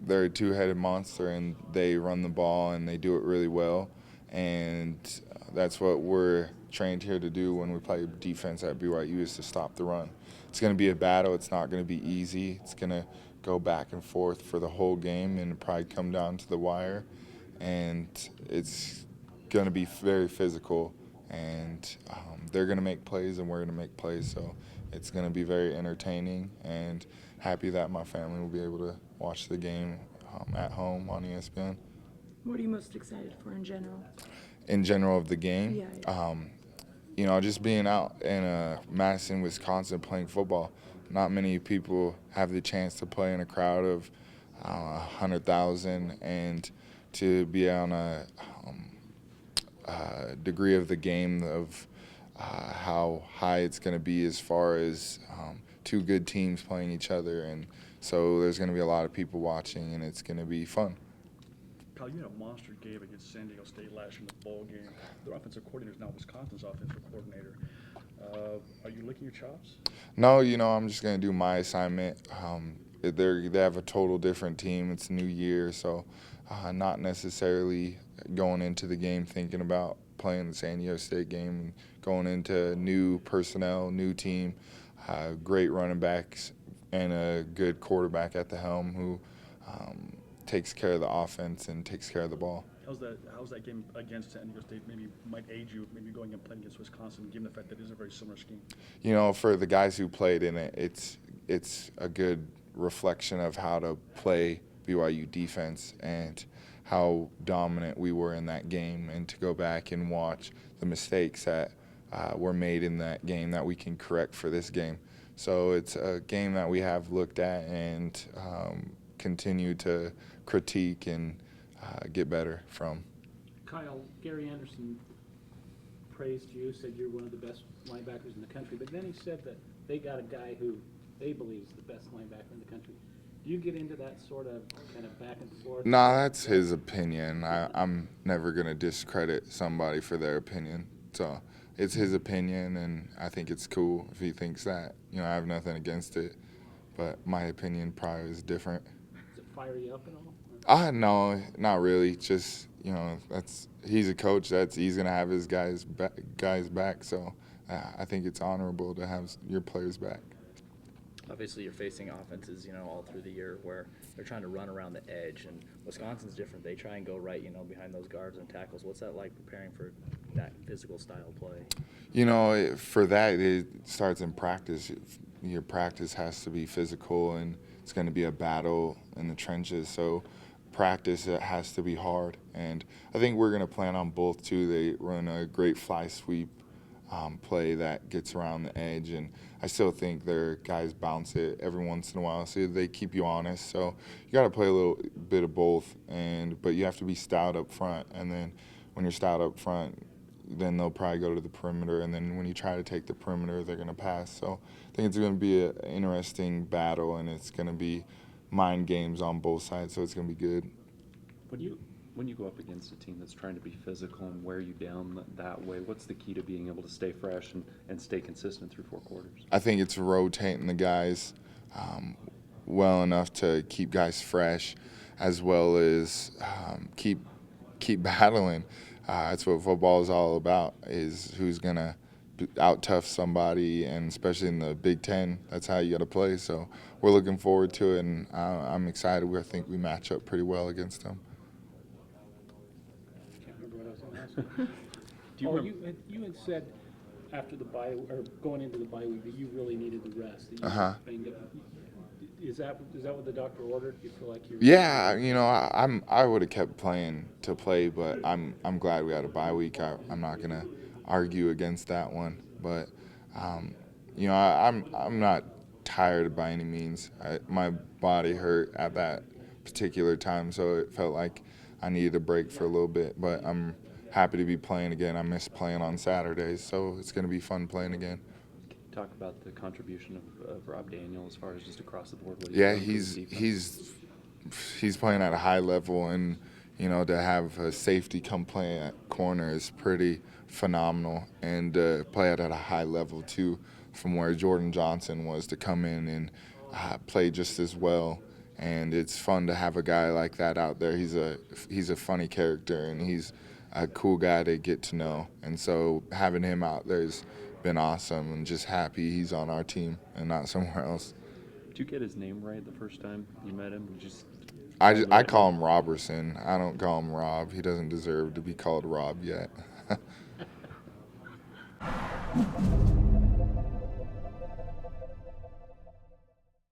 They're a two-headed monster, and they run the ball, and they do it really well. And that's what we're trained here to do when we play defense at BYU, is to stop the run. It's going to be a battle. It's not going to be easy. It's going to go back and forth for the whole game and probably come down to the wire. And it's going to be very physical, and they're going to make plays, and we're going to make plays. So it's going to be very entertaining, and happy that my family will be able to watch the game at home on ESPN. What are you most excited for in general? In general of the game, Yeah. just being out in Madison, Wisconsin, playing football. Not many people have the chance to play in a crowd of 100,000, and to be on a degree of the game of how high it's going to be as far as two good teams playing each other. And so there's going to be a lot of people watching, and it's going to be fun. Kyle, you had a monster game against San Diego State last year in the bowl game. Their offensive coordinator is now Wisconsin's offensive coordinator. Are you licking your chops? No, I'm just going to do my assignment. They have a total different team. It's a new year, so not necessarily going into the game thinking about playing the San Diego State game, going into new personnel, new team, great running backs, and a good quarterback at the helm who takes care of the offense and takes care of the ball. How's that game against San Diego State maybe might aid you maybe going and playing against Wisconsin, given the fact that it is a very similar scheme? For the guys who played in it, it's a good reflection of how to play BYU defense and how dominant we were in that game, and to go back and watch the mistakes that were made in that game that we can correct for this game. So it's a game that we have looked at and continue to critique and get better from. Kyle, Gary Anderson praised you, said you're one of the best linebackers in the country, but then he said that they got a guy who they believe is the best linebacker in the country. Do you get into that sort of kind of back and forth? No, that's his opinion. I'm never going to discredit somebody for their opinion. So it's his opinion, and I think it's cool if he thinks that. I have nothing against it, but my opinion probably is different. Does it fire you up at all? No, not really. Just he's a coach. He's gonna have his guys back. So I think it's honorable to have your players back. Obviously, you're facing offenses, all through the year where they're trying to run around the edge, and Wisconsin's different. They try and go right, behind those guards and tackles. What's that like preparing for that physical style play? For that, it starts in practice. Your practice has to be physical, and it's going to be a battle in the trenches. So practice, it has to be hard. And I think we're going to plan on both, too. They run a great fly sweep play that gets around the edge, and I still think their guys bounce it every once in a while, so they keep you honest. So you got to play a little bit of both, but you have to be stout up front, and then when you're stout up front, then they'll probably go to the perimeter, and then when you try to take the perimeter, they're going to pass. So I think it's going to be an interesting battle, and it's going to be mind games on both sides, so it's going to be good. When you go up against a team that's trying to be physical and wear you down that way, what's the key to being able to stay fresh and stay consistent through four quarters? I think it's rotating the guys well enough to keep guys fresh, as well as keep battling. That's what football is all about, is who's going to out-tough somebody, and especially in the Big Ten, that's how you got to play. So we're looking forward to it, and I'm excited. I think we match up pretty well against them. You had said after the bye, or going into the bye week, that you really needed the rest. That you banged up. Is that what the doctor ordered? You feel like you're? Yeah, I would have kept playing to play, but I'm glad we had a bye week. I'm not gonna argue against that one, but I'm not tired by any means. My body hurt at that particular time, so it felt like I needed a break for a little bit, but I'm happy to be playing again. I miss playing on Saturdays, so it's going to be fun playing again. Can you talk about the contribution of Rob Daniel as far as just across the board? Yeah, he's playing at a high level, and to have a safety come play at corner is pretty phenomenal, and play at a high level too. from where Jordan Johnson was to come in and play just as well. And it's fun to have a guy like that out there. He's a funny character, and he's a cool guy to get to know. And so having him out there has been awesome, and just happy he's on our team and not somewhere else. Did you get his name right the first time you met him? You just I call him Robertson. I don't call him Rob. He doesn't deserve to be called Rob yet.